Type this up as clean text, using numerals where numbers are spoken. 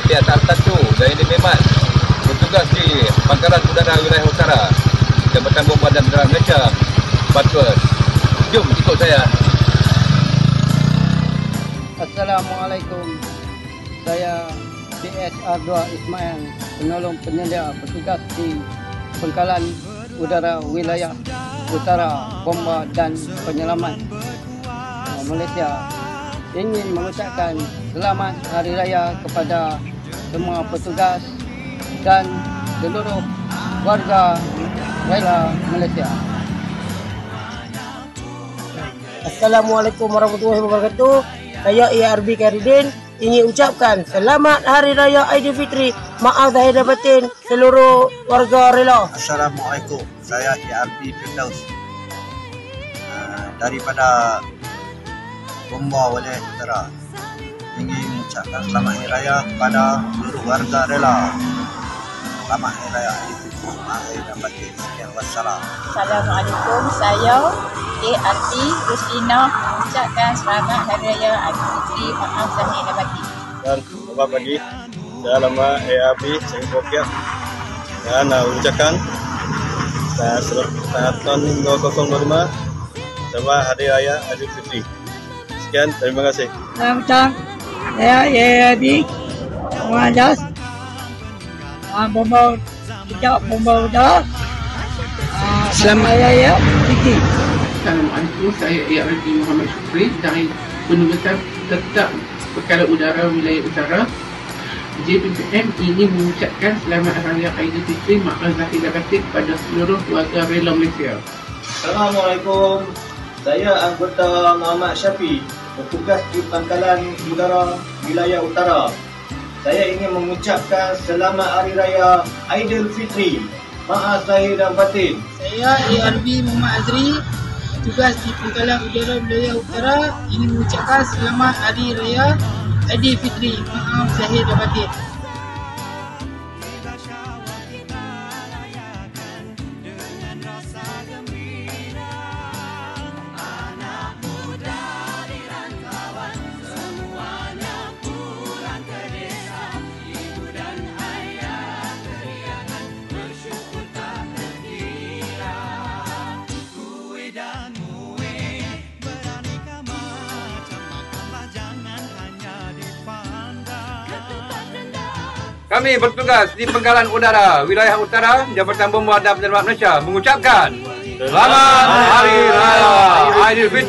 pihak satu dari Memat bertugas di Pangkalan Udara Wilayah Utara Jabatan Bomba dan Penerangan Malaysia Batuan. Jom ikut saya. Assalamualaikum. Saya PSR2 Ismail, penolong penyelia bertugas di Pangkalan Udara Wilayah Utara Bomba dan Penyelamat Malaysia. Ingin mengucapkan selamat Hari Raya kepada semua petugas dan seluruh warga rela Malaysia. Assalamualaikum warahmatullahi wabarakatuh. Saya ARB Karidin ingin ucapkan selamat Hari Raya Aidilfitri. Maaf zahir dan batin seluruh warga rela. Assalamualaikum. Saya ARB Firdaus. Daripada Bomba Wilayah Utara ingin mengucapkan selamat Hari Raya kepada seluruh warga rela. Selamat Hari Raya Aidilfitri. Maaf zahir dan batin. Sekian, wassalam. Assalamualaikum. Saya ARB Rusina mengucapkan selamat Hari Raya Aidilfitri. Maaf zahir dan batin. Dan selamat pagi. Saya nama ARB Syekh Bokiak dan ucapkan tahun 2025 selamat Hari Raya Aidilfitri. Sekian, terima kasih. Selamat petang. Saya ARB Muhammad Bomba Udara. Selamat Hari Raya Aidilfitri. Assalamualaikum, saya ARB Muhammad Syukri dari Penugasan Tetap Pangkalan Udara Wilayah Utara. JPPM ingin mengucapkan selamat Hari Raya Aidilfitri maaf zahir dan batin kepada seluruh warga rela Malaysia. Assalamualaikum, saya anggota Muhammad Syafi, bertugas di Pangkalan Udara Wilayah Utara. Saya ingin mengucapkan selamat Hari Raya Aidilfitri, maaf zahir dan batin. Saya ARB Muhammad Azri, tugas di Pangkalan Udara Wilayah Utara, ingin mengucapkan selamat Hari Raya Aidilfitri, maaf zahir dan batin. Kami bertugas di Pangkalan Udara Wilayah Utara Jabatan Bomba dan Penerangan Malaysia mengucapkan selamat Hari Raya Aidilfitri.